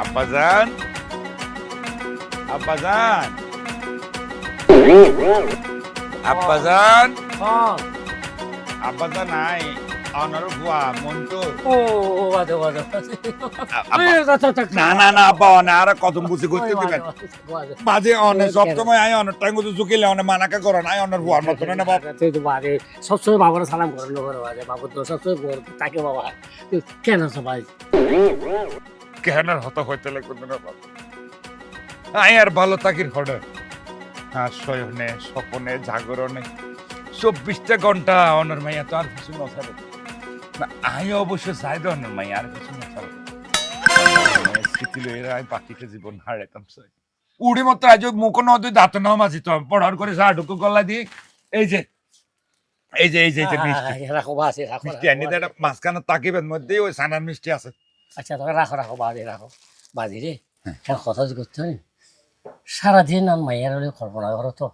আব্বাজান আব্বাজান আব্বাজান আব্বাজান নাই অনার বুয়া মন্টু না না না আব্বা অনে আর কদম বুঝি করতে দিবেন মাঝে অনে সবসময় আই অনার টাইম বুঝি ঝুঁকিলে অনে মানাকা করো না অনার বুয়ার মতো না বাবা সবসময় বাবার সালাম করেন বাবু তো সবসময় তাকে বাবা কেন সবাই কেন হত হইতে লাগবে না বাবা আই আর ভালো থাকির হড়ে আর শয়নে স্বপনে জাগরণে 24টা ঘন্টা অনার মাইয়া তো আর কিছু নসারে না আই অবশ্য চাই দে অনার মাইয়া আর কিছু নসারে স্মৃতি লইরা আই বাকিটা জীবন হারাইতাম চাই উড়ি মতো আজ মুখ নদী দাঁত নাও মাঝি তো পড়ার করে যা ঢুকু গলা দিয়ে এই যে এই যে এই যে মিষ্টি রাখো বাসে রাখো মিষ্টি আনি দেটা মাঝখানে তাকিবেন মধ্যে ওই সানার মিষ্টি আছে আচ্ছা তবে রাখো রাখো বাজে রাখো বাজি রে হ্যাঁ কথা করতে হয় সারাদিন আর মাইয়ার হলে কল্পনা করো তো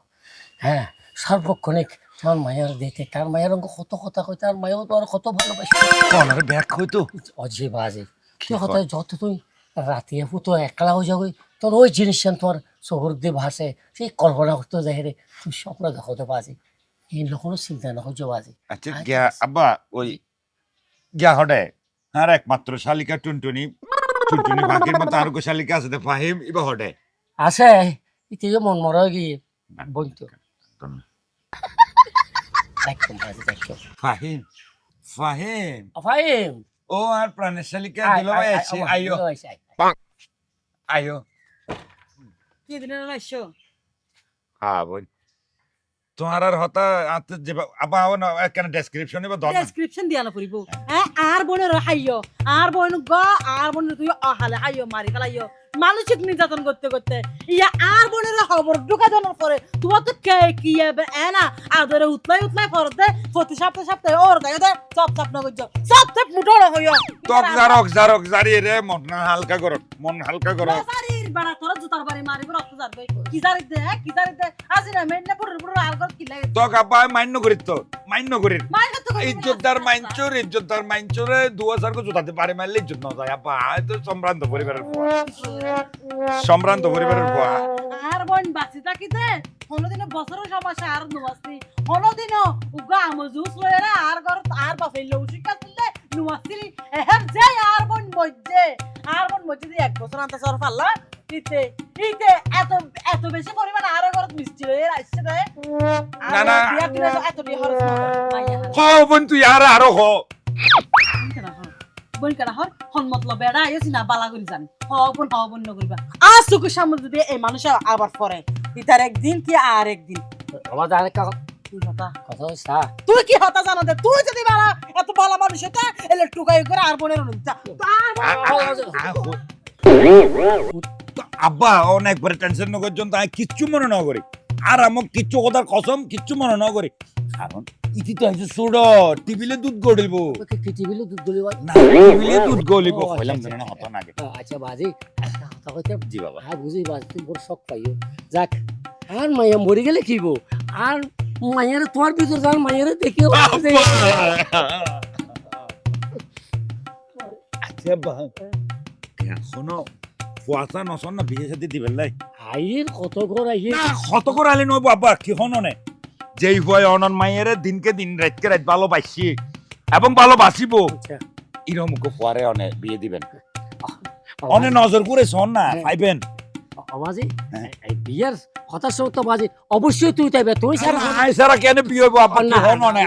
হ্যাঁ সার্বক্ষণিক তোমার মায়ের দেখে তার মায়ের অঙ্ক কত কথা কই তার মায়েও তো আর কত ভালোবাসে অনার ব্যাগ হইতো অজে বাজে তুই কথা যত তুই রাতে ফুটো একলা হয়ে যাবি তোর ওই জিনিসটা তোমার শহর দিয়ে ভাসে সেই কল্পনা করতে যাই রে তুই স্বপ্ন দেখো তো বাজে এই কোনো চিন্তা না হচ্ছে বাজে আচ্ছা গিয়া আব্বা ওই গিয়া হডে আর একমাত্র শালিকা টুনটুনি টুনটুনি বাকির মতো আর গো শালিকা আছে তো ফাহিম ইবা হডে আছে ইতি যে মন মরা গিয়ে বলতো একদম বাজে দেখো ফাহিম ফাহিম ফাহিম ও আর প্রাণের শালিকা দিল ভাই আছে আইও আইও কি দিনের আইছো হ্যাঁ বল তোমার আর হতা আতে যে আবা না কেন ডেসক্রিপশনে বা দন ডেসক্রিপশন দিয়া না পড়িব হ্যাঁ আর বোনের হাইয়ো আর বোন গ আর বোন তুই অহালে হাইয়ো মারি ফেলাইয়ো মানসিক নির্যাতন করতে করতে ইয়া আর বোনের খবর ঢুকা জানার পরে তোমার তো কে কি এ না আদরে উতলাই উতলাই পড়তে প্রতি সপ্তাহে সপ্তাহে ওর দেখো দে সব স্বপ্ন করছো সব থেকে মুঠোড় হইও তক জারক জারি রে মন হালকা করো মন হালকা করো সারির বাড়া তোরা জুতার বাড়ি মারিব রক্ত যাবে কি জারি দে আসি না মেন্না পুরো পুরো আর কর কি লাগে তক আব্বা মান্য করি তো মান্য করি মাইনা তো ইজ্জতদার মাইনচোরে 2000 কো জুতাতে পারে মারলে ইজ্জত না যায় আপা তো সম্ভ্রান্ত পরিবারের বুয়া আর বোন বাঁচি থাকিতে কোনদিনও বছরের সমস্যা আর নুয়াসি কোনদিনও উগা আমজুস লয়েরা আর ঘর আর বাফেল লউশিকা তুললে নুয়াসি এহের যে আর বোন মজ্জে দিয়ে 1 বছর আনতে সর ফাল্লা ইতে এত এত বেশি পরিমাণ আর ঘর মিষ্টি লয়ে আসছে রে না না এত দিয়ে হরস মাইয়া হ বোন তুই আরো হ বোন কেন হর হন মতলব বেড়া আইছি না বালা করি জানি হবন ন করিবা আজ চোখের সামনে যদি এই মানুষ আবার পরে ইতার একদিন কি আর একদিন আমার জানে কি কথা কথা সা তুই কি হতা জানো দে তুই যদি বালা এত ভালো মানুষ হতা এলে টুকাই করে আর বোনের অনুমতি আব্বা অনেক বড় টেনশন ন করজন তাই কিচ্ছু মনে না করি আর আমক কিচ্ছু কথার কসম কিচ্ছু মনে না করি কারণ ইতি তো আইছো সুড় টিভিলে দুধ গড়িলবো কি টিভিলে দুধ গলিব না টিভিলে দুধ গলিব কইলাম জানা না হতো না আগে আচ্ছা বাজি একটা কথা কইতে জি বাবা হ্যাঁ বুঝি বাজি তুই বড় শখ পাইও যাক আর মাইয়া মরে গেলে কি গো আর মাইয়ার তোমার ভিতর যার মাইয়ার দেখেও আচ্ছা বা এখনো ফুয়াশা নসন না বিয়ে সাথে দিবেন লাই আইয়ের কত ঘর আইয়ে না কত করে আলি নয় বাবা কি হনো নে যেই ভয় অনন মাইয়ের দিনকে দিন রাতকে রাত ভালোবাসি এবং ভালোবাসিব ইরমুকো ফুয়ারে অনে বিয়ে দিবেন অনে নজর করে শোন না পাইবেন বাজি এই বিয়ের কথা শুন তো বাজি অবশ্যই তুই তাইবে তুই ছাড়া আই সারা কেন বিয়ে হইব আপা কি হনো নে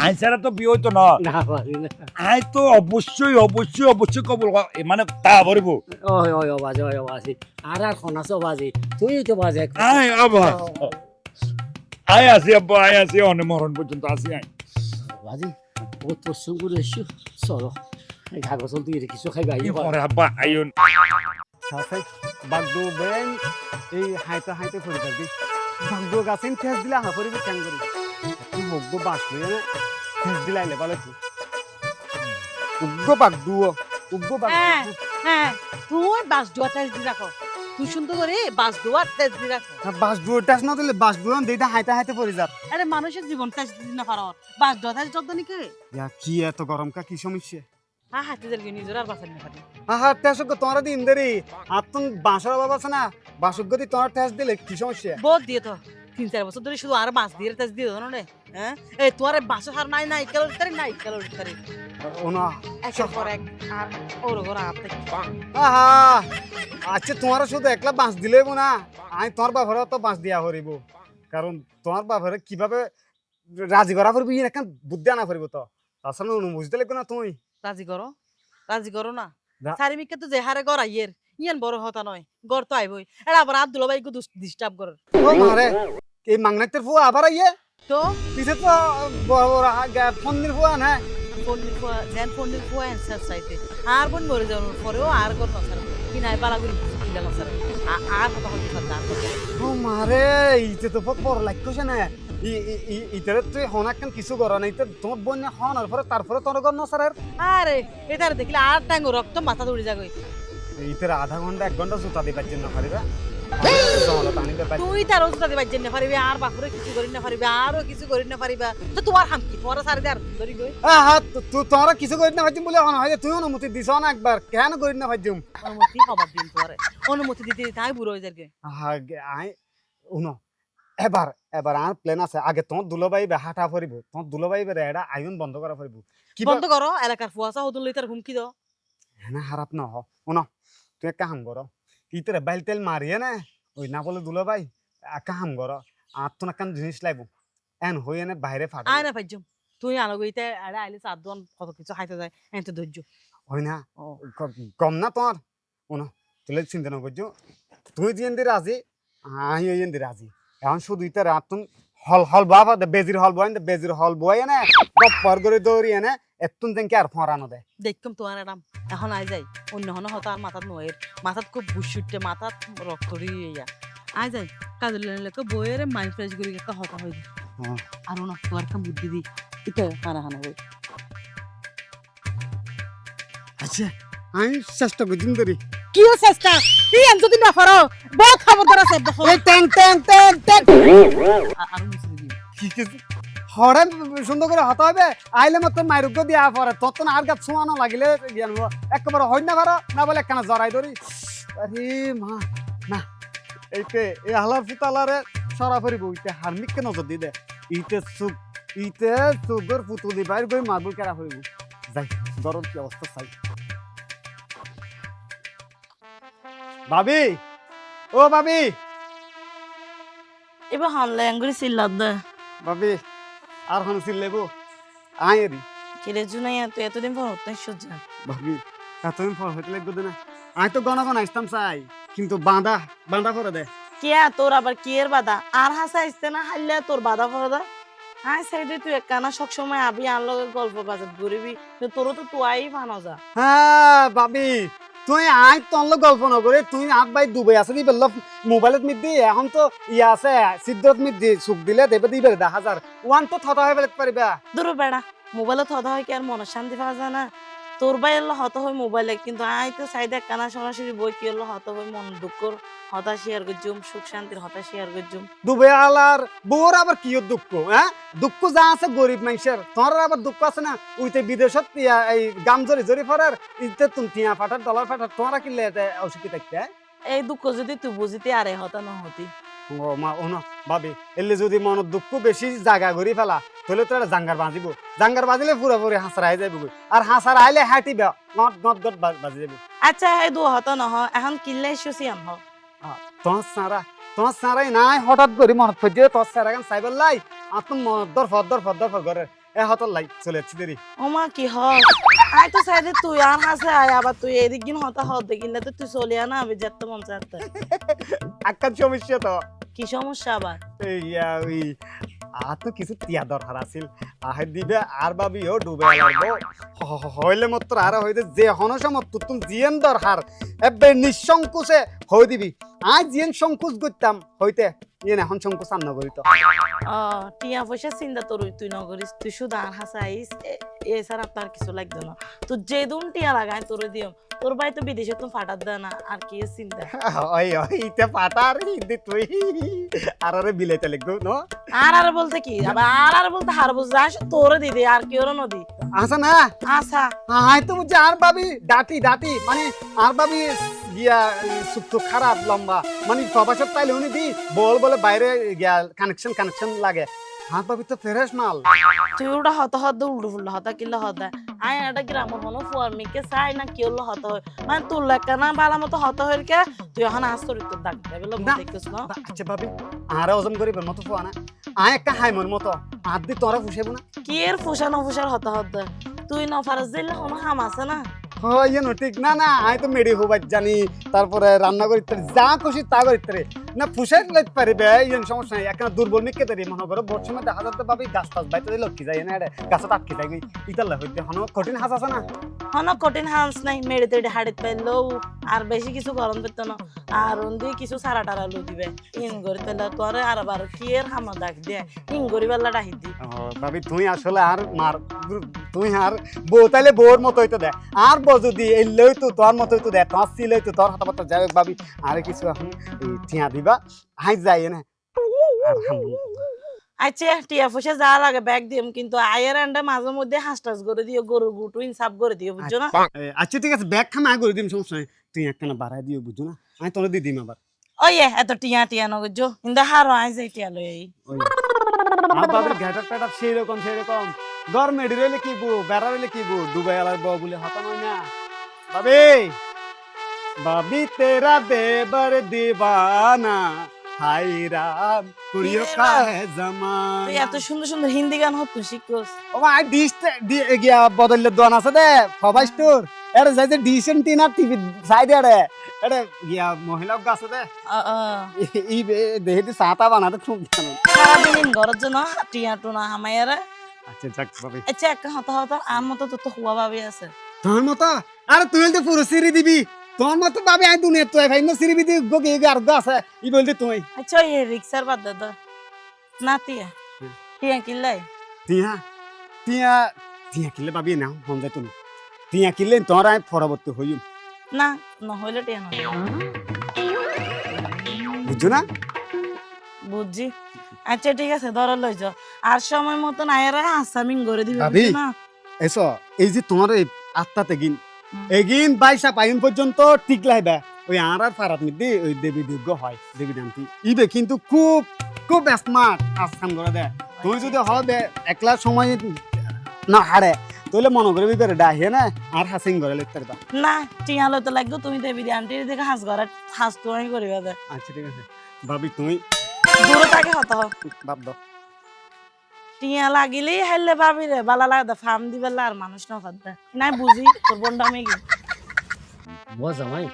আই সারা তো বিয়ে হইতো না না বাজি না আই তো অবশ্যই কবুল মানে তা ভরিব ওই বাজি আর খনাসো বাজি তুই তো বাজি আই আবা আই আসি আব্বা আই আসি অনে মরণ পর্যন্ত আসি আই বাজি ও তো সুগুরে এসো চলো এই কাগজ তুই কিছু খাইবা এই পরে আব্বা আইন সাথে বাগদো বেন এই হাইতে পড়ে থাকবি বাগদো গাছেন ঠেস দিলে হা পড়বি কেন করি তুই মগদো বাস লই না ঠেস দিলাইলে ভালো তুই বাগদো হ্যাঁ তুই বাস দোয়া তেজ দি রাখো তুই সুন্দর করে বাস দোয়া তেজ দি রাখো বাস দো টেস না দিলে বাস দো দেইটা হাইতে পড়ে যা আরে মানুষের জীবন তেজ দি না পারো বাস দোয়া তেজ যত নাকি ইয়া কি এত গরম কা কি সমস্যা হ্যাঁ হাতে যার নিজের আর বাঁচার না পারি আহা তেসক তোমার দিন দেরি আর তুমি বাঁশের অভাব আছে না বাসক গতি তোমার টেস্ট দিলে কি সমস্যা বহুত দিয়ে তো 3-4 বছর ধরে শুধু আর মাছ দিয়ে তেজ দিয়ে দাও না হ্যাঁ এই তোর বাসা হার নাই ক্যালোরি তারি নাই ক্যালোরি তারি ওনা একের পর এক আর ওর ঘর আপনি আহা আচ্ছা তোমার শুধু একলা বাঁশ দিলেই না আমি তোমার বাপরে তো বাঁশ দিয়া হরিব কারণ তোমার বাপরে কিভাবে রাজি করা পারবি এখন বুদ্ধি আনা পারবো তো আসলে বুঝতে লাগবে না তুমি রাজি করো না রা- চারিমিকে তো যে হারে ঘর আইয়ের ইয়ান বড় হতা নয় ঘর তো আইবই এটা আবার আব্দুল ভাই ডিস্টার্ব করে ও মারে এই মাংনাতের ফুয়া আবার আইয়ে তো পিছে তো বড় বড় ফন্দির ফুয়া না ফোনের ফুয়া অ্যান্সার চাইতে আর বোন মরে যাওয়ার পরেও আর ঘর নসার কিনাই পালা করি কিলা নসার আর কথা হতে সাথে ও মারে ইতে তো পর লাগছে না ইতারে তুই হনাকান কিছু করা নাই তোমার বোন হনার পরে তারপরে তোর গর নসারের আরে এটার দেখলে আর টাঙ্গো রক্ত মাথা দৌড়ে যাবে ইতারে আধা ঘন্টা 1 ঘন্টা জুতা দিবার জন্য পারিবা তুই তার ওস্তাদ দিবার জন্য পারিবি আর বাপুরে কিছু করি না পারিবি আরো কিছু করি না পারিবা তো তোমার হাম কি তোমার সারি আর ধরি গই হ্যাঁ তুই তোরা কিছু করি না ভাইজিম বলে হন হয় তুই অনুমতি দিছ না একবার কেন করি না ভাইজিম অনুমতি হবার দিন তোমারে অনুমতি দিতে দিতে আমি বুড়ো হয়ে যাবে আই উনো এবার এবার আর প্ল্যান আছে আগে তোমার দুলাভাই হাঁটা পড়িব তোমার দুলাভাই এটা আইন বন্ধ করা পড়িব কি বন্ধ করো এলাকার ফুয়াশা হদুল লইতার হুমকি দাও না খারাপ না হ উনো তুই এক কাম করো ইতরে বাইল তেল মারিয়ে না ওই না বলে দুলাভাই এক কাম করো আর তো না কান জিনিস লাগবো এন হই এনে বাইরে ফাটা আয় না ভাইজম তুই আলোগইতে আরে আইলে চার দোয়ান কত কিছু খাইতে যায় এত ধৈর্য হয় না ও কম না তোমার উনো তুলে চিন্তা না করছো তুই যেন দি রাজি আমি ওই দি রাজি এখন শুধু ইতারে আর তুমি হল হল বাবা বেজির হল বয় বেজির হল বয় এনে গপ্পর করে দৌড়ি এনে এতুন যেনকে আর ফরানো দেয় দেখকম তোমার এরাম এখন আই যাই অন্য হন হতো আর মাথাত নয়ের মাথাত খুব বুসুটে মাথাত রক্ত ইয়া আই যাই কাজল লেকে বইয়ের মাইন্ড ফ্রেশ করি একটা হতা হই আর না তোর একটা বুদ্ধি দি ইটা হানা হানা হই আচ্ছা আমি চেষ্টা করছি ধরি কিও চেষ্টা কি আন যদি না পারো বহুত খবরদার আছে দেখো এই ট্যাং ট্যাং ট্যাং ট্যাং আর মুসরি দি ঠিক আছে হরে সুন্দর করে হতে হবে আইলে মতো মাইরুগ্য দিয়া পরে তত না আর গাছ ছোঁয়ানো লাগিলে জ্ঞান একেবারে হয় না পারো না বলে একখানা জড়াই ধরি আরে মা না এইতে এই হালার ফুতালারে সরা পরিব ইতে হার্মিককে নজর দি দে ইতে সুগর পুতুলি বাইর গই মারবুল কেরা হইব যাই দরদ কি অবস্থা চাই ভাবি ও ভাবি এবার হামলা আঙ্গুরি সিল্লাদ দে ভাবি আর হন সিলেবো আয়েরি কিরে জুনাইয়া তুই এতদিন পর হতে সহ্য ভাবি এতদিন পর হইতে লাগবে না আমি তো গণ আসতাম চাই কিন্তু বাঁধা করে দে কিয়া তোর আবার কি এর বাধা আর হাসা আসতে না হাইলে তোর বাধা পড়ে দা হাই সাইডে তুই একখানা সব সময় আবি আর লগে গল্প বাজার ঘুরবি তোরও তো তুই ফানো যা হ্যাঁ ভাবি তুই আই তোর গল্প নকরে তুই আগ ভাই দুবাই আছে দিবে মোবাইলত মিদি এখন তো ইয়া আছে সিদ্ধত মিদি চুক দিলে দেবে দিবে 10,000 ওয়ান তো থতা হয়ে বেলেগ পারিবা দূর বেড়া মোবাইলত হতা হয় কি আর মন শান্তি পাওয়া যায় না তোর ভাই এলো হত হয় মোবাইলে কিন্তু আই তো সাইডে একখানা সরাসরি বই কি হলো হত হয় মন দুঃখর হতা শেয়ার করছুম সুখ শান্তির হতা শেয়ার করছুম দুবাই আলার বোর আবার কি দুঃখ হ্যাঁ দুঃখ যা আছে গরিব মানুষের তোর আবার দুঃখ আছে না উইতে বিদেশত এই গাম জরি ফরার ইতে তুমি টিয়া ফাটার ডলার ফাটার তোরা কিনলে অসুখী থাকতে এই দুঃখ যদি তুই বুঝিতে আরে হতা নহতি ও মা ও না ভাবি এলে যদি মনের দুঃখ বেশি জায়গা ঘুরি ফেলা তাহলে তো এটা জাঙ্গার বাজিব জাঙ্গার বাজিলে পুরোপুরি হাসার আই যাবো আর হাসার আইলে হাঁটিব নট নট গট বাজি যাব আচ্ছা এই দু হতা নহ এখন কিনলে সুসিয়াম হ তোমার সারাই নাই হঠাৎ করে মনত পড়ে দিয়ে তোর সারা গান সাইবার লাই আর তুমি দর করে এ হতর লাই চলে যাচ্ছি দেরি ওমা কি হ আই তো সাইডে তুই আর হাসে আয় আবার তুই এদিক দিন হতা হত দেখিন না তো তুই চলিয়া না আমি যেতে মন চাতে আকার সমস্যা তো কি সমস্যা আবার ইয়া ওই আর তো কিছু টিয়া দরকার আছিল আহে দিবে আর ভাবি ও ডুবে লাগবো হইলে মাত্র আর হইতে যে হনসমত তুমি জিয়েন দরকার এবে নিঃসংকোচে হই দিবি আজ জিয়েন সংকোচ করতাম হইতে ইয়ে এখন সংকোচ আর নগরিত টিয়া পয়সা চিন্তা তোর তুই নগরিস তুই শুধু আর হাসা আইস এছাড়া আপনার কিছু লাগবে না তো যে দুন টিয়া লাগাই তোরে দিও তোর ভাই তো বিদেশে তো ফাটাত দেয় না আর কি এর চিন্তা ওই ওই ইতে পাটার হিন্দি তুই আর আরে বিলাইতে লিখবো ন আর বলতে কি আর বলতে হার বুঝাস তোরে দিদি আর কি ওর নদী আসা না আচ্ছা হাই তো বুঝছি আর ভাবি ডাটি মানে আর ভাবি গিয়া সুপ্ত খারাপ লম্বা মানে প্রবাসের তাইলে উনি দি বলে বাইরে গিয়া কানেকশন লাগে আর ভাবি তো ফ্রেশ মাল তুই ওটা হত উল্টো ফুল্টো হতা কিলো হতা আয় একটা গ্রামের মনে ফুয়ার মিকে চাই না কি হলো হত হয় মানে তোর লেখা না বালা মতো হত হয়ে কে তুই এখন আস্তরিত দাগ দেবে লোক না। দেখিস না আচ্ছা ভাবি আরে ওজন করিবেন মতো ফোয়া না আয় একটা হাইমন মতো আর দি তোরা ফুসাইব না কি এর ফুসা নফুসার হত তুই নফারস দিলে কোনো হাম আছে না হয় ইয়ে ঠিক না আয় তো মেডি হবাই জানি তারপরে রান্না করিতে যা খুশি তা করিতে না ফুসাই লাইতে পারিবে ইয়ে সমস্যা নাই একটা দুর্বল মিকে দেরি মনে করো ভোর সময় দেখা যাচ্ছে ভাবি গাছ টাছ বাইতে দিলে লক্ষ্মী যায় না এটা গাছত আটকে যায় ইতাল্লা হইতে হন কঠিন হাস আছে না হন কঠিন হামস নাই মেরে তেড়ে হাড়িত পাইলেও আর বেশি কিছু গরম পেত না আর ওন্দি কিছু সারা টারা লো দিবে ইন করে তেলে তোরে আর বার কি এর হাম ডাক দিয়ে ইন করি বেলা ডাহি দি ভাবি তুই আসলে আর মার তুই আর বউ তাইলে বউর মতো হইতো দে আর বউ যদি এই লইতো তোর মতো হইতো দে তোমার সি লইতো তোর হাতে পাতা যাই হোক ভাবি আরে কিছু এখন ঠিয়া দিবা হাই যাই না আর আচ্ছা টিয়া ফুসে যা লাগে ব্যাগ দিম কিন্তু আয়ের এন্ডে মাঝে মধ্যে হাঁসটাস করে দিও গরু গুটু ইনসাফ করে দিও বুঝছো না আচ্ছা ঠিক আছে ব্যাগ খামা করে দিম সমস্যা নাই তুই একটা না বাড়াই দিও বুঝছো না আমি তোর দিয়ে দিম আবার ওই এত টিয়া নগজো কিন্তু হারো আই যাই টিয়া লই এই আর বাবির ঘাটার পেটার সেই রকম ঘর মেডি রইলে কি বউ বেড়া রইলে কি বউ ডুবাই আলার বউ বলে হতা নয় না ভাবি তেরা দেবার দিবানা হাই রাম কুড়িও কাহে জামান তুই এত সুন্দর হিন্দি গান হতো শিখোস ও মা ডিশ গিয়া বদললে দোয়ান আছে দে ফবাই স্টোর এর যাই যে ডিশ এন্টিনা টিভি সাইডে এরে গিয়া মহিলা গাছে দে ই দেহে দি সাতা বানাতে খুব জানো সারাদিন ঘরের জন্য টিয়া টুনা হামাইয়ারে আচ্ছা যাক ভাবি আচ্ছা একটা হতা আর মতো তো হুয়া ভাবি আছে তোর মতো আরে তুই তো পুরো সিরি দিবি তোর মতো ভাবি আই দুনিয়া তুই ভাই না সিরি দিবি গোকে আর আছে ই বলতে তুই আচ্ছা এই রিক্সার বাদ দে তো না টিয়া টিয়া কিল্লাই তিয়া তিয়া তিয়া কিলে ভাবি না হন যায় তুমি তিয়া কিলে তোর আই পরবর্তী হইম না নহইলে টিয়া না বুঝছো না বুঝছি আচ্ছা ঠিক আছে ধর লই যাও আর সময় মতন আয়েরা আসামিন করে দিবে ভাবি। বুঝছো না এসো এই যে তোমার এই আত্মাতে গিন এগিন বাইসা পাইন পর্যন্ত ঠিক লাইবা ওই আর ফারাত মধ্যে ওই দেবী দুর্গ হয় দেবী নামটি ইবে কিন্তু খুব স্মার্ট আসাম করে দেয় তুই যদি হবে একলা সময় না হারে তাহলে মনে করে বিপরে ডাহে না আর হাসিং করে লিখতে পারবা না টিয়া লইতে লাগবে তুমি দেবী আন্টির দিকে হাঁস ঘরে হাঁস তুমি করিবা দে আচ্ছা ঠিক আছে ভাবি তুই দূরে থাকে হত বাদ দাও টিয়া লাগিলেই হাইলে ভাবি রে বালা লাগে ফার্ম দিবেলা আর মানুষ না ফাদ নাই বুঝি তোর বোনটা আমি কি জামাই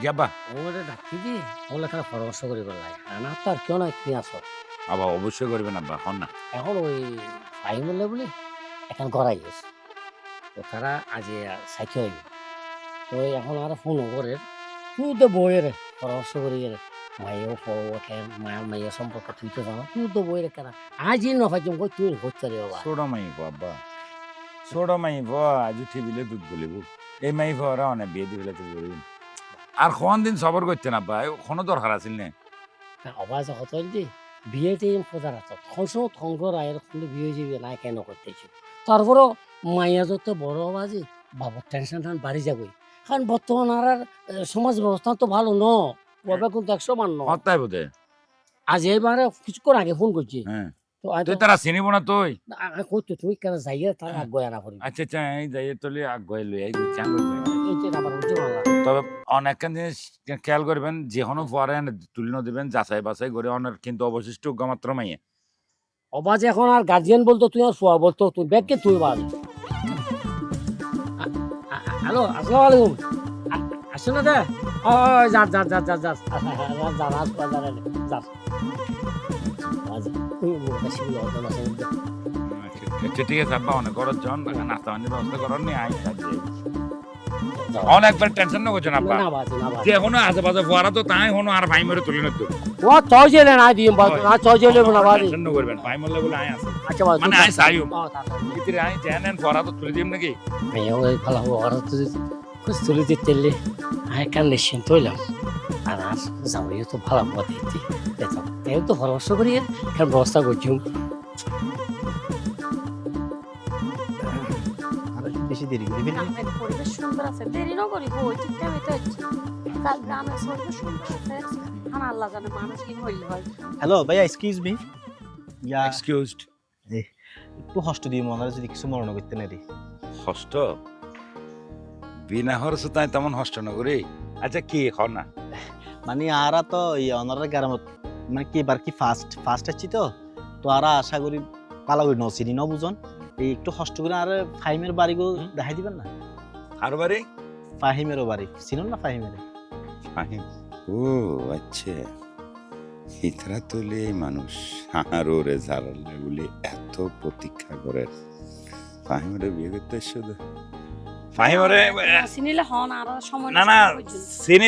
যাবা ওরে ডাকি দি ওগুলো এখানে পরামর্শ করি বললাই না তো আর কেউ নাই তুমি আসো আবার অবশ্যই করবেন আব্বা হন না এখন ওই পাই বললে বলে এখন গড়াই গেছে তো তারা আজ সাইকে হইবে তো এখন আর ফোন করে তুই তো বইয়ের পরামর্শ করি রে মাইও কেন মাইয়া সম্পর্কে তুই তো জানো তুই তো বইয়ের কেন আজই নফাইম কই তুই হচ্ছে রে বাবা ছোট মাইব আব্বা ছোট মাইব আজ উঠি বিলে দুধ গলিব এই মাইব ওরা অনেক বিয়ে দিলে তো বলিব আর কোন দিন সবর করতে না আব্বা কোনো দরকার আছিল না অবাজ হতল যে বিয়ে টিম খোঁজার আছে থংস রায়ের খুলে বিয়ে যাবে না কেন করতেছি তারপরও মাইয়া যত বড় আবাজে বাবার টেনশন বাড়ি যাবই কারণ বর্তমান আর সমাজ ব্যবস্থা তো ভালো ন বাবা কিন্তু 100 মান ন হতাই বোধে আজ এবারে কিছুক্ষণ আগে ফোন করছি হ্যাঁ তো আমি তুই তারা চিনিব না তুই কইতো তুমি কেন যাইয়া তার আগে আনা করি আচ্ছা আচ্ছা এই যাই তোলে আগুয়াই লই এই চাং করবে এই যে আবার বুঝতে পারলাম তবে অনেক জিনিস খেয়াল করবেন যেকোনো পরে তুলে দিবেন যাচাই বাছাই করে অনেক কিন্তু অবশিষ্ট মাত্র মাইয়ে অবাজ এখন আর গার্জিয়ান বলতো তুই আর শোয়া বলতো তুই ব্যাগকে তুই বাজ হ্যালো আসসালামু আলাইকুম আসুন না দে ও যা আচ্ছা ঠিক আছে আব্বা অনেক খরচ জন নাস্তা পানির ব্যবস্থা করার নেই আই অনেকবার টেনশন না করছেন আব্বা যে এখনো আশেপাশে ফোয়ারা তো তাই হনো আর ভাই মরে তুলে নিত ও চয়েলে না দিম না চয়েলে না বাড়ি টেনশন না করবেন ভাই মরলে বলে আই আছে আচ্ছা মানে আই সাইও ভিতরে আই জানেন ফোয়ারা তো তুলে দিম নাকি এই ভালো ওরা তো চলিতে তেলে আয় কান নিশ্চিন্ত হইলাম আর আর জামাইও তো ভালো পথ দিতে দেখো এও তো পরামর্শ করি কারণ ব্যবস্থা করছি আর একটু বেশি দেরি করে ফেলি গ্রামের পরিবেশ সুন্দর আছে দেরি না করি বই ঠিক টাইমে তো হচ্ছে কাল গ্রামের পরিবেশ সুন্দর আছে আর আল্লাহ জানে মানুষ কি হইলে হয় হ্যালো ভাইয়া এক্সকিউজ মি ইয়া এক্সকিউজড একটু হষ্ট দিয়ে মনে হয় যদি কিছু মনে করতে না রে হষ্ট বিনা হরসে তাই তেমন হষ্ট না করি আচ্ছা কি হ না মানে আরা তো অনারা গ্রামত মানে কি এবার কি ফার্স্ট আছি তো তো আরা আশা করি পালা করি নচিনি ন বুঝন এই একটু কষ্ট করে আর ফাহিমের বাড়িগো দেখাই দিবেন না আর বারে ফাহিমেরও বাড়ি চিনুন না ফাহিমের ফাহিম ও আচ্ছা ইতরা তুলে মানুষ আর ওরে ঝাড়ালে বলে এত প্রতীক্ষা করে ফাহিমের বিয়ে করতে শুধু ফাহিমরে চিনিলে হন আর সময় না না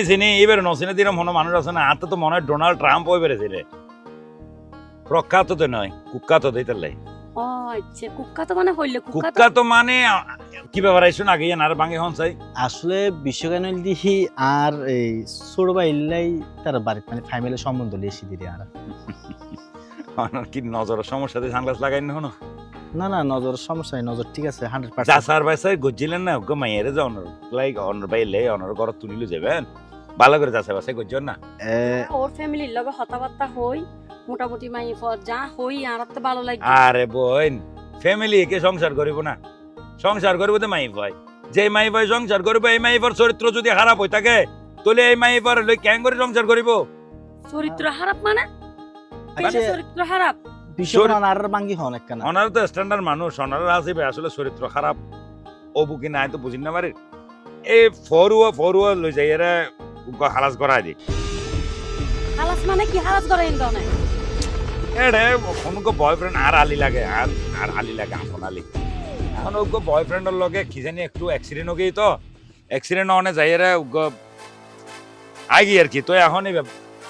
চিনি এবার নচিনে দিন মনে মানুষ আছে না আর তো মনে হয় ডোনাল্ড ট্রাম্প হয়ে বেড়েছে রে প্রখ্যাত তো নয় কুখ্যাত দিতে ও আচ্ছা কুক্কা তো মানে হইলে কুখ্যাত মানে কি ব্যাপার আইসুন আগে আর ভাঙে হন চাই আসলে বিশ্বজ্ঞান দিহি আর এই ছোট ভাইলাই তার বাড়িতে মানে ফ্যামিলির সম্বন্ধ লিয়েছি দিদি আর আমার কি নজরের সমস্যাতে সানগ্লাস লাগাই না হনো না না নজর সমস্যা নাই নজর ঠিক আছে 100% যা স্যার ভাই স্যার গজ্জিলেন না ওকে মাইয়ারে যাও অনর লাইক অনর ভাই লে অনর ঘর তুলিলে যাবেন ভালো করে যাচ্ছে বাসে গজ্জন না ওর ফ্যামিলির লগে কথাবার্তা হই মোটামুটি মাই ফর যা হই আর তো ভালো লাগে আরে বোন ফ্যামিলি কে সংসার করিব না সংসার করিব তো মাই ভাই যে মাই ভাই সংসার করিব এই মাই ভাইয়ের চরিত্র যদি খারাপ হই থাকে তাহলে এই মাই ভাইয়ের লই কেন করে সংসার করিব চরিত্র খারাপ মানে আচ্ছা চরিত্র খারাপ বিশ্বজ্ঞান আর বাঙ্গি হন একখানা অনার তো স্ট্যান্ডার্ড মানুষ অনার আসিবে আসলে চরিত্র খারাপ ও বুকি নাই তো বুঝিন না পারি এই ফরুয়া লই যাই এরা হালাস করাই দি হালাস মানে কি হালাস করে ইন্দনে এড়ে কোনকো বয়ফ্রেন্ড আর আলি লাগে আর আলি লাগে আপন আলি এখন ওগো বয়ফ্রেন্ডের লগে কি জানি একটু অ্যাক্সিডেন্ট হয়ে গেই তো অ্যাক্সিডেন্ট অনে যাই এরা আগে আর কি তো এখন এই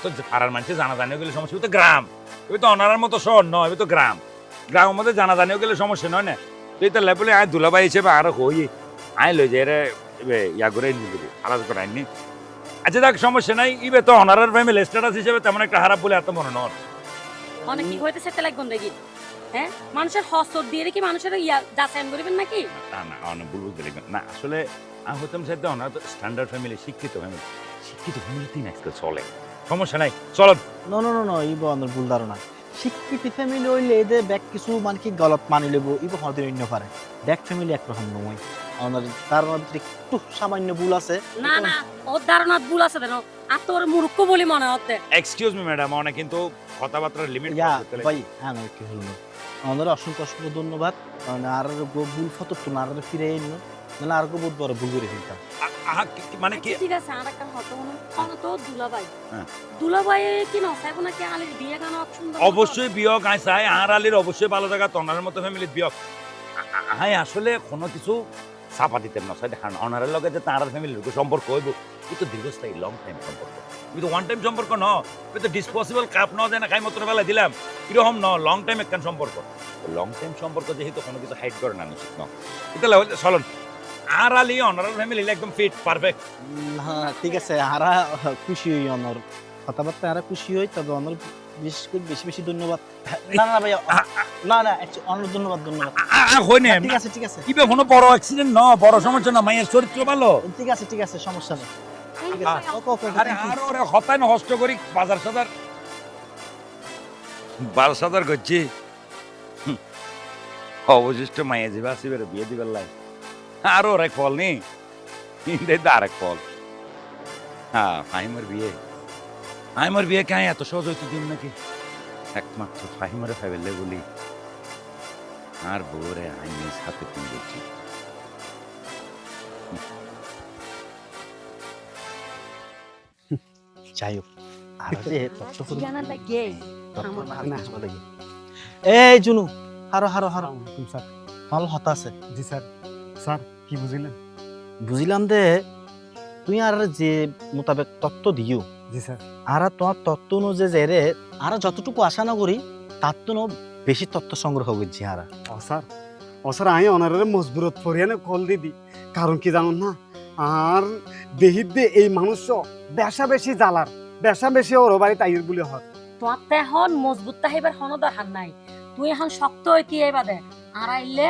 তো পাড়ার মানুষে জানা জানিও গেলে সমস্যা তো গ্রাম ওই তো অনারার মতো শহর নয় ওই তো গ্রামের মধ্যে জানা জানিও গেলে সমস্যা নয় না তো এটা লেপলে আয় দুলাভাই হিসেবে আর হই আয় লই যে ইয়া করে নিবি আলাদা করে আইনি আচ্ছা দেখ সমস্যা নাই ইবে তো অনারার ফ্যামিলি স্ট্যাটাস হিসেবে তেমন একটা খারাপ বলে এত মনে নয় অনেক কি হইতে সেটা লাগবে দেখি হ্যাঁ মানুষের হস্তর দিয়ে কি মানুষের ইয়া যাচাই করবেন নাকি না না অনেক বুঝতে লাগবে না আসলে আমি হতাম সাথে ওনার তো স্ট্যান্ডার্ড ফ্যামিলি শিক্ষিত ফ্যামিলিতে আজকাল চলে সমস্যা নাই চলো নো নো নো নো ইবো আমার ভুল ধারণা শিক্ষিত ফ্যামিলি হইলে এদের ব্যাক কিছু মানে কি গলত মানি লেবো ইবো হয়তো অন্য পারে ব্যাক ফ্যামিলি একরকম নয় আমার তার মধ্যে একটু সামান্য ভুল আছে না না ওর ধারণা ভুল আছে দেন আর তোর মূর্খ বলি মনে হতে এক্সকিউজ মি ম্যাডাম অনেক কিন্তু কথাবার্তার লিমিট ইয়া ভাই হ্যাঁ না কি হলো আমাদের অসংখ্য অসংখ্য ধন্যবাদ কারণ আর ভুল ফটো তো না আর ফিরে এলো মানে আর বহুত বড় ভুল করে ফেলতাম মানে কি ঠিক আছে আর একটা হতো কোন তো দুলাভাই হ্যাঁ। দুলাভাই কি নসাই কোনা কি আলির বিয়ে গান অপশন অবশ্যই বিয়োগ আই চাই আর আলীর অবশ্যই ভালো জায়গা তনার মতো ফ্যামিলির বিয়োগ আই আসলে কোনো কিছু চাপা দিতেন না সাই দেখান অনারের লগে যে তার ফ্যামিলির সম্পর্ক হইব কিন্তু দীর্ঘস্থায়ী লং টাইম সম্পর্ক কিন্তু ওয়ান টাইম সম্পর্ক ন তো ডিসপসিবল কাপ ন দেয় না খাই মতো বেলা দিলাম এরকম ন লং টাইম একখান সম্পর্ক লং টাইম সম্পর্ক যেহেতু কোনো কিছু হাইড করে না নিশ্চিত ন এটা চলন আর আলী অনারের ফ্যামিলি একদম ফিট পারফেক্ট হ্যাঁ ঠিক আছে আরা খুশি হই অনর কথাবার্তা আরা খুশি হই তবে অনর বিশেষ করে বেশি বেশি ধন্যবাদ না না ভাই না না অনর ধন্যবাদ হই না ঠিক আছে ইবে কোনো বড় অ্যাক্সিডেন্ট ন বড় সমস্যা না মায়ের চরিত্র ভালো ঠিক আছে সমস্যা নেই ওকে ওকে আরে আর ওরে হতাই না হষ্ট করি বাজার সাদার করছি অবশিষ্ট মাইয়া যাবে আসিবে বিয়ে দিবার লাই আর ওর এক ফল নি আর এক ফল হ্যাঁ ফাহিমের বিয়ে কেন এত সহজ হইতে দিন নাকি একমাত্র ফাহিমের ফেলে বলি আর বউরে আইনের সাথে তুলেছি যাই হোক আর যে তত্ত্ব গানা লাগে এই জুনু হারো স্যার ভালো হতা আছে জি স্যার স্যার কি বুঝিলেন বুঝিলাম দে তুই আর যে মোতাবেক তত্ত্ব দিও জি স্যার আর তোমার তত্ত্ব অনুযায়ী যে রে আর যতটুকু আশা না করি তার তো বেশি তথ্য সংগ্রহ করছি আর ও স্যার আমি অনারের মজবুরত ফরিয়ানে কল দিদি কারণ কি জানুন না আর দেহিত দিয়ে এই মানুষ বেশা বেশি জ্বালার বেশা বেশি ওর বাড়ি তাইর বলে হয় তোমার তো এখন মজবুত তাহিবার কোনো দরকার নাই, তুই এখন শক্ত হইতি এবারে আর আইলে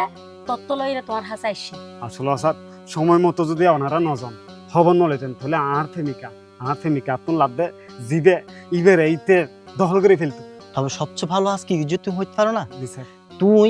তত্ত্ব লইলে তোমার হাসা আইসি। আসলে আসাদ সময় মতো যদি ওনারা নজন খবর নলেতেন তাহলে আর প্রেমিকা আপন লাভবে জিবে ইবের এইতে দখল করে ফেলতো। তবে সবচেয়ে ভালো আজকে যে তুমি হইতে পারো না, জি স্যার। তুই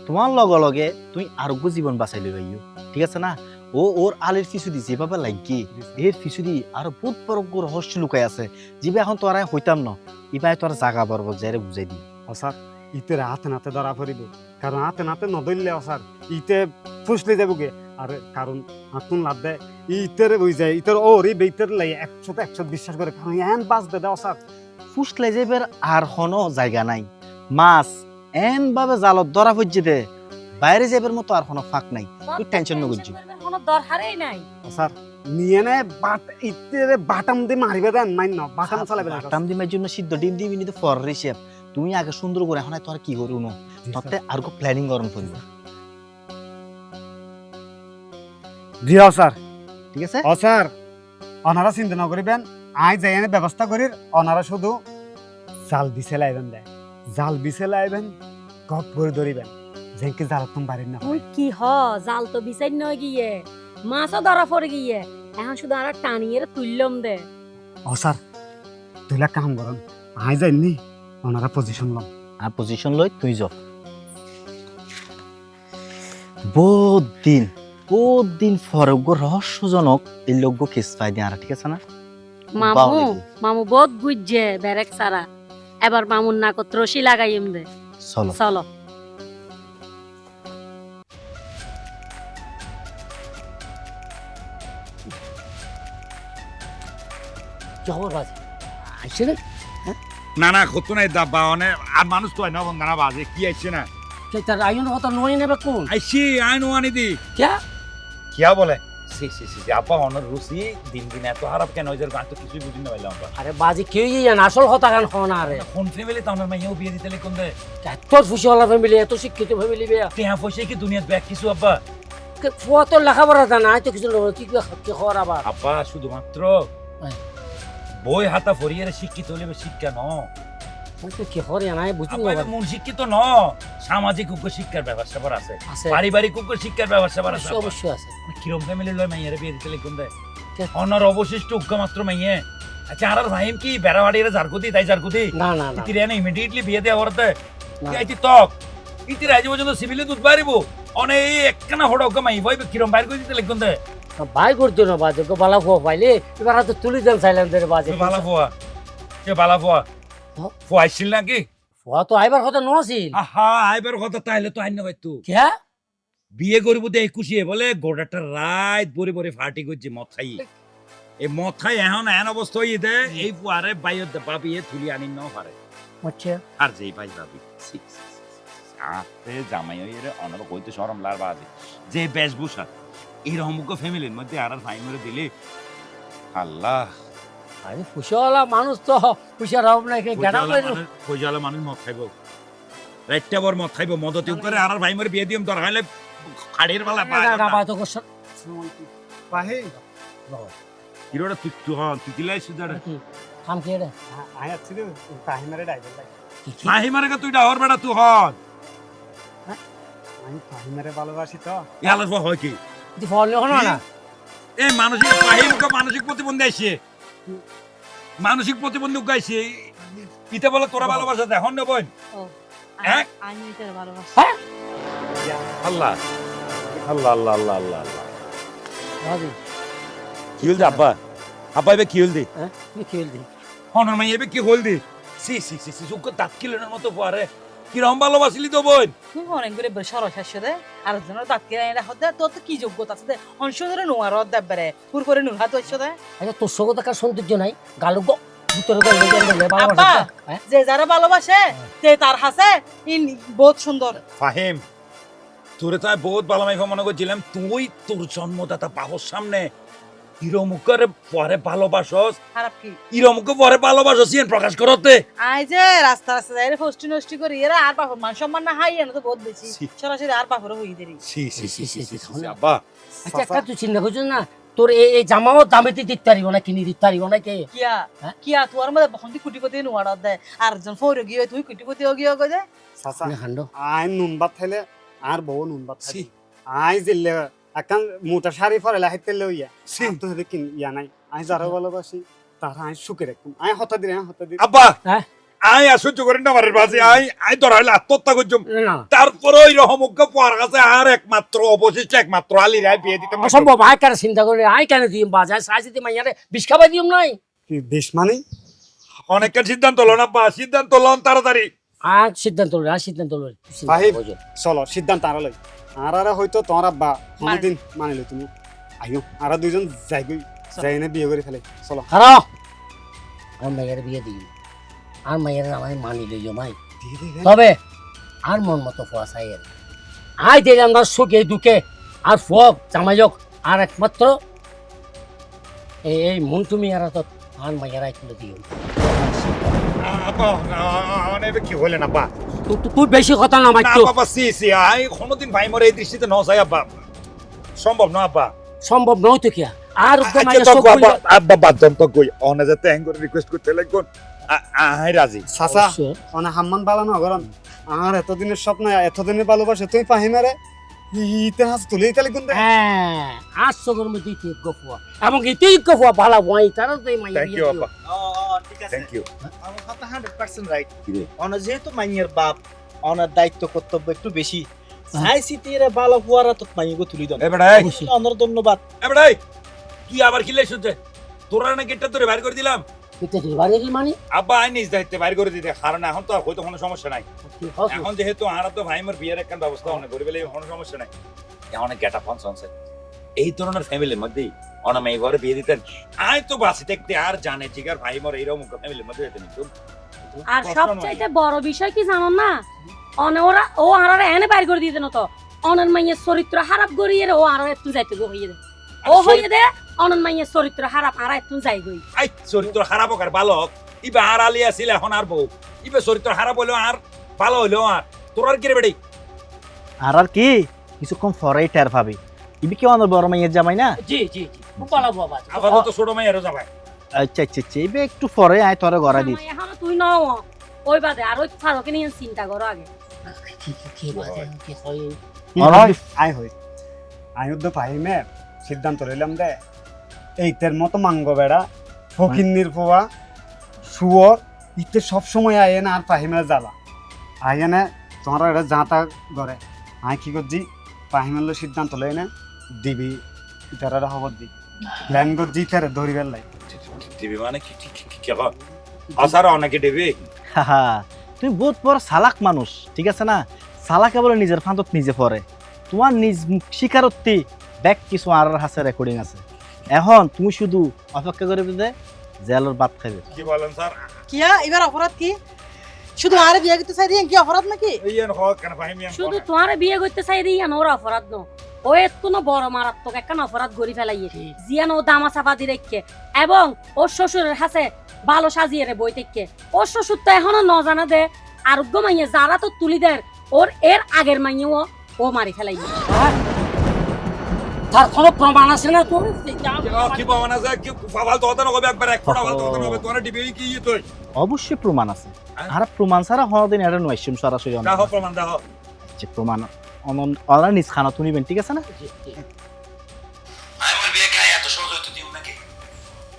তোমার লগে লগে তুই আরোগ্য জীবন বাঁচাইলে ভাইও, ঠিক আছে না? ও ওর আলের পিছু দি যেভাবে লাগি এর পিছু দি আরো বহুত বড় রহস্য লুকাই আছে, যেভাবে এখন তোরা হইতাম না ইবাই তোর জাগা বরব যারে বুঝাই দি। অসার ইতের হাতে নাতে ধরা পড়িব, কারণ হাতে নাতে নদললে অসার ইতে ফুসলে যাবগে। আর কারণ আতুন লাভ দেয় ইতের ওই যায় ইতের ওর এই বেইতের লাই 100 বিশ্বাস করে, কারণ এন বাস দে অসার ফুসলে যাইবার আর কোনো জায়গা নাই, মাছ এন ভাবে জালত ধরা পড়ছে দে, বাইরে যাইবার মতো আর কোনো ফাঁক নাই, তুই টেনশন নগরছি। কোনো দরকারই নাই। অসার নিয়ে নে বাট ইতের বাটাম দিয়ে মারিবে দেন মাইন বাটাম চালাবে না। বাটাম দিমের জন্য সিদ্ধ ডিম দিবি নি তো ফর রিসেপ, তুমি আগে সুন্দর করে এখন তোর কি করু নো ততে আর কো প্ল্যানিং করন করিব। জি স্যার, ঠিক আছে? স্যার ওনারা চিন্তা না করিবেন, আই যাই এনে ব্যবস্থা করির। ওনারা শুধু জাল বিছে লাইবেন দেয়, জাল বিছে লাইবেন গপ করে ধরিবেন যেনকে জাল তুমি বাড়ির না। তুই কি হ জাল তো বিচাই নয় গিয়ে মাছও ধরা পড়ে গিয়ে, এখন শুধু আর টানিয়ে তুললাম দে। স্যার তুইলা কাম করেন, আই যাইনি ওনারা পজিশন লম। আর পজিশন লই তুই যাও। বহুত দিন ফরগ রহস্যজনক এই লোক কেস পাই দিয়ে আর, ঠিক আছে না? মামু বহুত গুজছে বেরেক সারা, এবার মামুর নাকত রশি লাগাইম দে। চলো চলো। জবর বাজে আইসে রে না কত নাই দাবা অনে আর মানুষ তো না বন্ধ না বাজে কি আইছে না তার আইন কথা নয় নেবে কোন আইছি আইনো আনি দি ক্যা কিয়া বলে সি আপা অনর রুচি দিন দিন এত খারাপ কেন হইছে গান তো কিছুই বুঝি না পাইলাম আমরা। আরে বাজি কেউ জান আসল কথা গান হন আরে কোন ফ্যামিলি তো আমার মাইয়াও বিয়ে দিতে কোন দে এত ফুসিওয়ালা ফ্যামিলি এত শিক্ষিত ফ্যামিলি বেয়া টিয়া পয়সা কি দুনিয়াত ব্যাগ কিছু আব্বা ফুয়া তো লেখাপড়া জানা তো কিছু কি কি খবর আবার আব্বা শুধুমাত্র হ্যাঁ। বই হাতা ফরিয়ে শিক্ষিত হলে শিক্ষা ন তো কি খবর নাই বুঝুন আব্বা এটা মূল শিক্ষিত ন সামাজিক উগ্র শিক্ষার ব্যবস্থা পর আছে আছে পারিবারিক উগ্র শিক্ষার ব্যবস্থা পর আছে অবশ্যই আছে কিরম ফ্যামিলি লয় মাইয়ারে বিয়ে দিতে কোন দে কে? অনর অবশিষ্ট উগ্র মাত্র মাইয়ে আচ্ছা আর ভাইম কি বেড়াবাড়িরে জারকুতি তাই জারকুতি না না না ইতিরে না ইমিডিয়েটলি বিয়ে দেওয়া করতে না। ইতি তক ইতিরে আজ পর্যন্ত সিভিলে দুধ পারিব অনে এই একখানা হড় উগ্র মাই ভাই কিরম বাইর করে দিতে কোন দে ভাই করতো না বাজে গো বালা ফুয়া পাইলে এবার তো তুলি দেন সাইলেন দের বাজে বালা ফোয়া সে বালা ফোয়া হ্যাঁ। ফোয়া আইছিল নাকি ফুয়া তো আইবার কথা নছিল আহা আইবার কথা তাইলে তো আইন পাইতো ক্যা বিয়ে করব তো 21 বলে গোটাটা রাত বরে বরে ফাটি করছে মদ খাই এই মদ খাই এখন এন অবস্থা হয়ে দে এই ফুয়ারে বাইর বাবিয়ে তুলি আনি ন পারে আচ্ছা আর যেই ভাই ভাবি সাথে জামাই হইরে অনর কইতে শরম লার বাজে যে বেশভূষা এরকম ফ্যামিলির মধ্যে আর ভাই মরে দিলে আল্লাহ আরে ফুসিওয়ালা মানুষ তো ফুসিয়া রাও না কে গাড়া কইজালা মানুষ মদ খাইব রাইটটা বর মদ খাইব মদতে করে আর ভাই মরে বিয়ে দিম দর হইলে খাড়ির বেলা না বা তো কষ্ট পাহি কিরোটা তুই তুই হন তুই দিলাই সুদার কাম কে রে আই আছি রে পাহিমারে ডাইভার লাই মাহি মারে তুই ডাহর বেড়া তুই হন আমি পাহিমারে ভালোবাসি তো ইয়ালা হয় কি দি ফল হলো না এই মানসিক পাহিমকে মানসিক প্রতিবন্ধী আইছে মানসিক প্রতিবন্ধী গাইছে পিতা বলে তোরা ভালোবাসা দেখুন না বোন হ্যাঁ? আমি এটার ভালোবাসি। আল্লাহ আল্লাহ আল্লাহ আল্লাহ আল্লাহ আল্লাহ বাজি কি হল আব্বা আব্বা এবে কি হল দি হ্যাঁ কি খেল দি হনর মাই এবে কি হল দি সি সুক দাঁত কিলেনের মতো পরে কি রকম ভালোবাসিলি তো বোন তুই অনেক করে সরস দে আর জনের দাঁত কেড়ে রাখ দে তোর তো কি যোগ্যতা আছে দে অংশ ধরে নোয়ার দেবরে পুর করে নুর হাত হইছ দে আচ্ছা তোর সঙ্গে তো কার সৌন্দর্য নাই গালু গো ভিতরে গো লেগে গেলে আব্বা ভালোবাসা হ্যাঁ যে যারা ভালোবাসে তে তার হাসে ইন বহুত সুন্দর ফাহিম তোরে তাই বহুত ভালো মাইফা মনে করছিলাম তুই তোর জন্মদাতা বাবার সামনে হিরোমুখের পরে ভালোবাসস খারাপ কি হিরোমুখে পরে ভালোবাসস ইয়ান প্রকাশ করতে আই যে রাস্তা রাস্তা যাই ফষ্টি নষ্টি করি এরা আর বাপর মান সম্মান না হাই এনে তো বহুত বেশি ছি। সরাসরি আর বাপর হই দেরি সি আব্বা আচ্ছা একটা তুই চিন্তা করছিস না তোর এই জামাও দামেতে দিতে পারিব না, কিনি দিতে পারিব না কে? কিয়া হ্যাঁ? কিয়া তোর মধ্যে বসন্তি কুটিপতি নোয়াড় দে আর একজন ফৌর গিয়ে তুই কুটিপতি গিয়ে কই দে চাচা না খান্ড আই নুন ভাত খাইলে আর বউ নুন ভাত খাই আই দিলে একান মোটা শাড়ি পরে হাইতে লইয়া তো হেবে কিন ইয়া নাই আই যারা ভালোবাসি তারা আই সুখে রাখুম আই হতা দিলে আব্বা হ্যাঁ? আই আর সহ্য করেন না মারের বাজে আই ধরাইলে আত্মহত্যা করছম না তারপরে ওই রহমজ্ঞ পাওয়ার কাছে আর একমাত্র অবশিষ্ট একমাত্র আলী রায় বিয়ে দিতে অসম্ভব। আয় কেন চিন্তা করে, আয় কেন দিম বাজায় সাইজিতে মাইয়ারে বিষ খাবাই দিম নাই। বেশ মানে অনেকের সিদ্ধান্ত হলো না বা সিদ্ধান্ত লন তাড়াতাড়ি। আর সিদ্ধান্ত লই, আর সিদ্ধান্ত লই। সাহেব চলো সিদ্ধান্ত আর লই আর হয়তো তোমার আব্বা কোনদিন মানিল তুমি আইও আর দুইজন যাইগই যাই না বিয়ে করে ফেলে চলো হারাও আর মাইয়ারে বিয়ে দিই আর মাইয়ারে আমায় মানি লইও মাই। তবে আর মন মতো ফোয়া চাই আর আই দিলাম না সুখে দুঃখে আর ফোক জামাইক আর একমাত্র এই মন তুমি আর তো আর মাইয়ারাই তুলে দিও। আব্বা অনেক কি হলেন আব্বা? তুই বেশি কথা না না মাইতো। বাবা সি আই কোনোদিন ভাই মরে এই দৃষ্টিতে ন চাই আব্বা, সম্ভব না আব্বা। সম্ভব নয় তো কিয়া আর আচ্ছা তো আব্বা আব্বা বাদজন তো কই অনে যেতে হ্যাং করে রিকোয়েস্ট করতে লাগবে আই রাজি। চাচা অনে হাম্মান বালানো গরম আর এতদিনের স্বপ্ন এতদিনের ভালোবাসে তুই পাহি মারে ইতিহাস তুলে ইতালি কোন হ্যাঁ আর সগর মধ্যে তুই গফুয়া এবং তুই গফুয়া ভালো বই তারা তো এই মাইয়া থ্যাংক ইউ আব্বা, ঠিক আছে থ্যাংক ইউ। আমার কথা 100% রাইট কি রে? অনা যেহেতু মাইয়ের বাপ অনার দায়িত্ব কর্তব্য একটু বেশি চাইছি তীরে ভালো হওয়ারা তো মাইগো তুলি দেন এ বেটা অনর ধন্যবাদ। এ বেটা কি আবার কি লাই শুনছে তোরা না গেটটা ধরে বাইর করে দিলাম কিতে দিল বাড়ি কি মানে আব্বা আই নিজ দায়িত্বে বাইর করে দিতে, কারণ এখন তো আর হয়তো কোনো সমস্যা নাই। এখন যেহেতু আরা তো ভাই মোর বিয়ের একটা ব্যবস্থা অনেক করে ফেলে কোনো সমস্যা নাই। অনেক গেটা ফাংশন আছে এই ধরনের ফ্যামিলির মধ্যেই অনেক মেয়ে ঘরে বিয়ে দিতেন আই তো বাসি দেখতে আর জানে ঠিক আর ভাই মোর এইরকম ফ্যামিলির মধ্যে হইতেন আর সবচাইতে বড় বিষয় কি জানো না, ওরা ও আরারে এনে বাইর করে দিতে না তো অনন মাইয়ের চরিত্র খারাপ করিয়ে ও আর একটু যাইতে গো হইয়ে দে ও হইয়ে দে অনন মাইয়ের চরিত্র খারাপ আর একটু যাই গই। আই চরিত্র খারাপ হোক আর ভালো হোক ইবা আর আলী আছিল এখন আর বউ ইবা চরিত্র খারাপ হইলেও আর ভালো হইলেও আর তোর আর কি রে বেড়ি আর কি কিছুক্ষণ পরেই টের পাবি ইবি কি অনর বড় মাইয়ের জামাই না? জি জি জি খুব ভালো বাবা। আপাতত ছোট মেয়েরও যাবে। আচ্ছা আচ্ছা আচ্ছা ইবে একটু পরে আয় তোরে গড়া দিস। এখন তুই নও ওই বাদে আর ওই ফারুকে নিয়ে চিন্তা করো আগে। কি বাজে কি হয় আই হই আই উদ্দ পাহি মে সিদ্ধান্ত লইলাম দে এইটার মতো মাঙ্গ বেড়া ফকিন্নির পোয়া শুয়োর ইতে সব সময় আয় না আর পাহি মেলে জ্বালা আই না তোমরা এটা যাতা করে আই কি করছি পাহি মেলে সিদ্ধান্ত লই না দিবি ইতারা খবর দি প্ল্যান করছি ইতারে ধরিবার লাই টিভি মানে কি কি হয় আসার অনেকে দেবে হাহা তুমি বহুত বড় চালাক মানুষ ঠিক আছে না, চালাকে বলে নিজের ফাঁদত নিজে পড়ে। তোমার নিজ স্বীকারোক্তি ব্যাক কিছু আর হাসে রেকর্ডিং আছে, এখন তুমি শুধু অপেক্ষা করে দে জেলের ভাত খাইবে। কি বলেন স্যার? কিয়া এবার অপরাধ কি শুধু আর বিয়ে করতে চাই দিয়ে কি অপরাধ নাকি এইন হোক কেন ফাহিমি শুধু তোমার বিয়ে করতে চাই দিই ওর অপরাধ ন ও একটু বড় মারাত্মক একখান অপরাধ গড়ি ফেলাইয়ে জিয়ান ও দামা চাপা দি রেখে এবং ওর শ্বশুরের হাতে ভালো সাজিয়ে রে বই থেকে ওর শ্বশুর তো এখনো ন জানা দে আরোগ্য মাইয়ে যারা তো তুলি দেয় ওর এর আগের মাইয়েও ও মারি ফেলাইয়ে। তার কোনো প্রমাণ আছে না তোর? কি পাওয়া না যায় কি ফাল তো হতো হবে একবার এক ফোঁটা ফাল তো হতো হবে তোর টিভি কি তুই অবশ্যই প্রমাণ আছে, আর প্রমাণ ছাড়া হদিন এটা নয় সরাসরি দাও প্রমাণ দাও যে প্রমাণ অনর নিজ খানা তুমি নিবেন ঠিক আছে না? আমার বিয়ে খাই এত সহজ হইতো দিও নাকি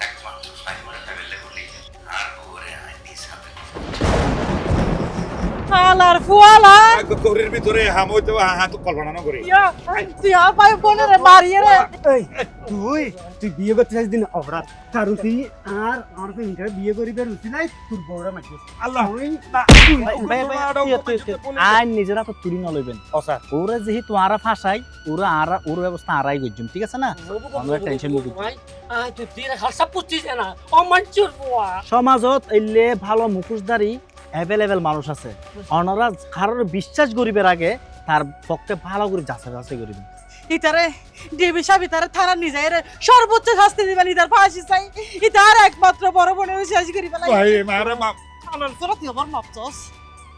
একমাত্র ফাইমারে ফ্যামিলি বলি আর ওরে আই নিজ হাতে আলার ফুয়ালা গরির ভিতরে হাম হইতো হাত কল্পনা না করি ইয়া তুই আর পাই কোনে রে মারিয়ে রে তুই তুই বিয়ে করতে চাইছিস দিন অপরাধ কারণ তুই আর আর তুই ইন্টার বিয়ে করিবে রুচি নাই তোর বউরা মাইছিস আল্লাহ আইন নিজেরা তো তুলি না লইবেন ওসা ওরা যেহেতু আরা ফাঁসাই ওরা ওর ব্যবস্থা আরাই করছুম ঠিক আছে না? আমরা টেনশন নিব তুই দিরে খালসা পুচ্ছিস না ও মঞ্চুর বুয়া সমাজত এলে ভালো মুখোশধারী অ্যাভেলেবেল মানুষ আছে, অনরা কারোর বিশ্বাস করিবার আগে তার পক্ষে ভালো করে যাচাই বাছাই করিবেন। ইতারে ডিবি সাহেব ইতারে থানা নিয়ে যায় রে সর্বোচ্চ শাস্তি দিবেন ইতার ফাঁসি চাই ইতার একমাত্র বড় বোনের শেষ করি ফেলাই ভাই মারে মা আলার তোরা তুই আমার মাপছস